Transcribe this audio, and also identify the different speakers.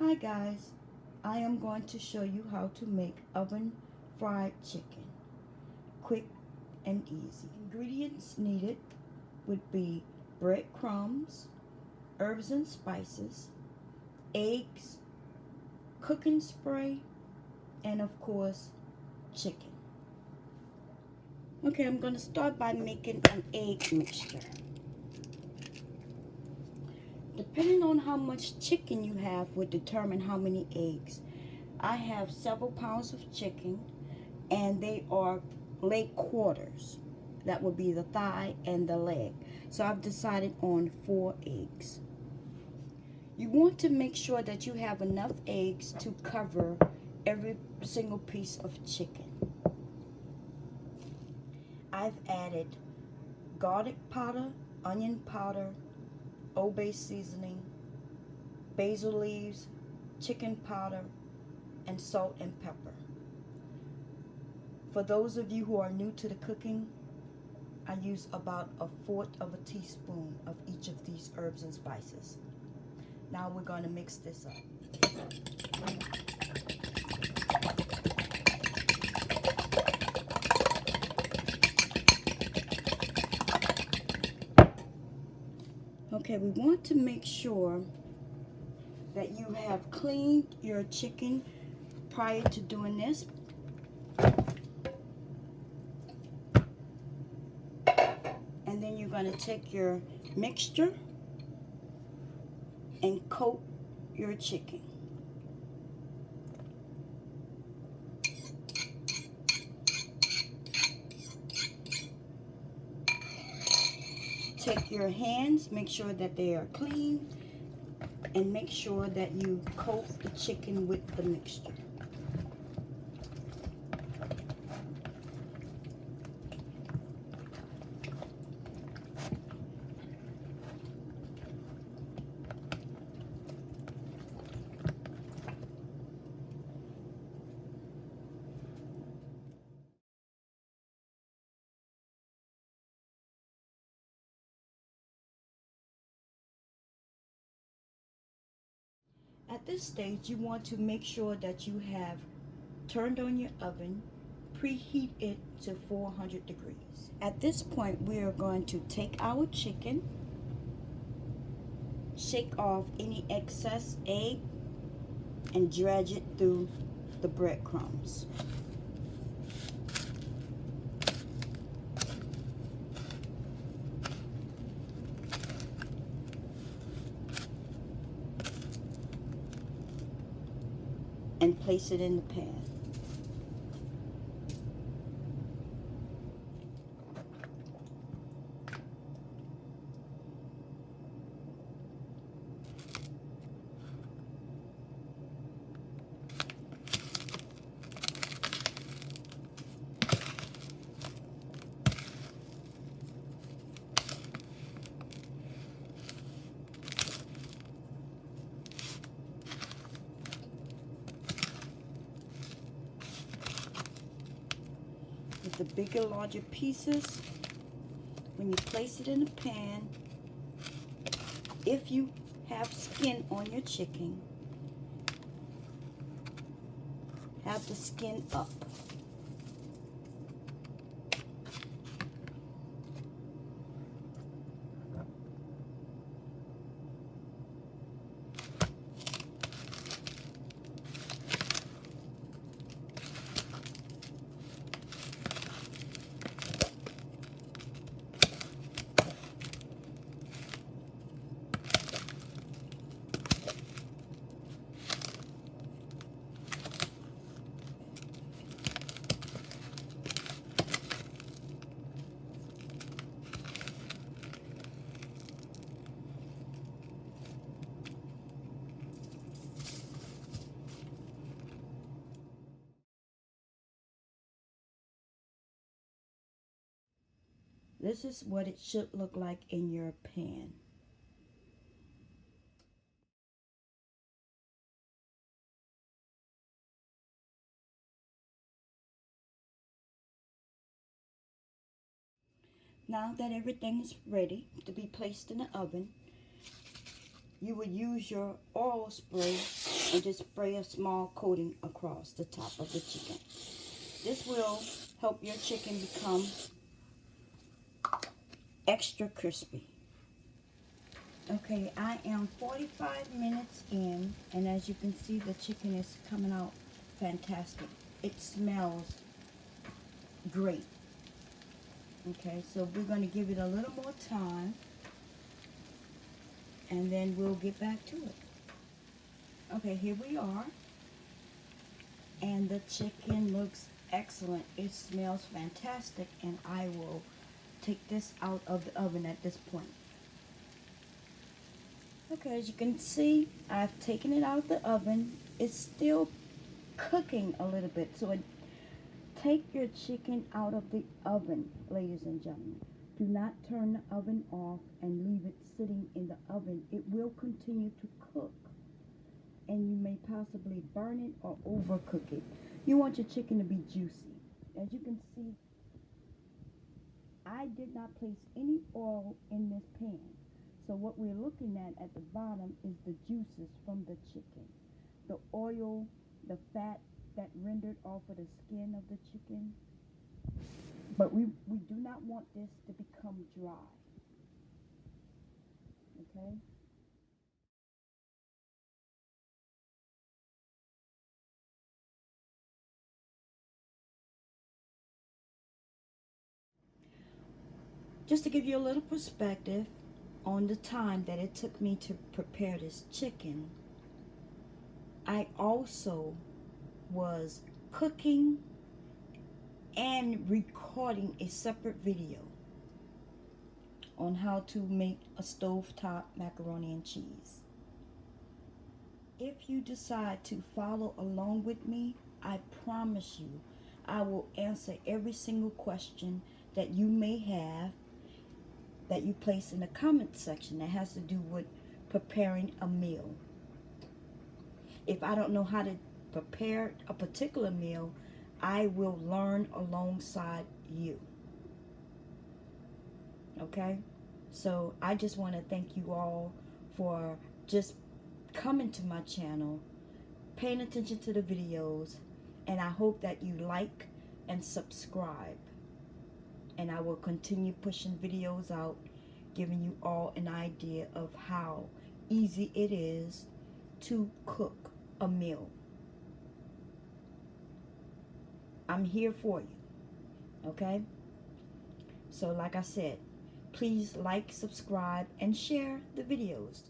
Speaker 1: Hi guys, I am going to show you how to make oven fried chicken, quick and easy. Ingredients needed would be breadcrumbs, herbs and spices, eggs, cooking spray, and of course, chicken. Okay, I'm going to start by making an egg mixture. Depending on how much chicken you have would determine how many eggs. I have several pounds of chicken and they are leg quarters. That would be the thigh and the leg. So I've decided on 4 eggs. You want to make sure that you have enough eggs to cover every single piece of chicken. I've added garlic powder, onion powder, Old Bay seasoning, basil leaves, chicken powder, and salt and pepper. For those of you who are new to the cooking, I use about 1/4 of a teaspoon of each of these herbs and spices. Now we're going to mix this up. Okay, we want to make sure that you have cleaned your chicken prior to doing this. And then you're going to take your mixture and coat your chicken. Take your hands, make sure that they are clean, and make sure that you coat the chicken with the mixture. At this stage, you want to make sure that you have turned on your oven, preheat it to 400 degrees. At this point, we are going to take our chicken, shake off any excess egg, and dredge it through the breadcrumbs. And place it in the pan. With the bigger, larger pieces, when you place it in the pan, if you have skin on your chicken, have the skin up. This is what it should look like in your pan. Now that everything is ready to be placed in the oven, you would use your oil spray and just spray a small coating across the top of the chicken. This will help your chicken become extra crispy. Okay, I am 45 minutes in, and as you can see, the chicken is coming out fantastic. It smells great. Okay, so we're going to give it a little more time, and then we'll get back to it. Okay, here we are, and the chicken looks excellent. It smells fantastic, and I will take this out of the oven at this point. Okay, as you can see, I've taken it out of the oven. It's still cooking a little bit, so take your chicken out of the oven, ladies and gentlemen. Do not turn the oven off and leave it sitting in the oven. It will continue to cook, and you may possibly burn it or overcook it. You want your chicken to be juicy. As you can see, I did not place any oil in this pan. So what we're looking at the bottom is the juices from the chicken. The oil, the fat that rendered off of the skin of the chicken. But we do not want this to become dry. Okay? Just to give you a little perspective on the time that it took me to prepare this chicken, I also was cooking and recording a separate video on how to make a stovetop macaroni and cheese. If you decide to follow along with me, I promise you I will answer every single question that you may have that you place in the comment section that has to do with preparing a meal. If I don't know how to prepare a particular meal, I will learn alongside you. Okay? So I just want to thank you all for just coming to my channel, paying attention to the videos, and I hope that you like and subscribe. And I will continue pushing videos out, giving you all an idea of how easy it is to cook a meal. I'm here for you, okay? So like I said, please like, subscribe, and share the videos.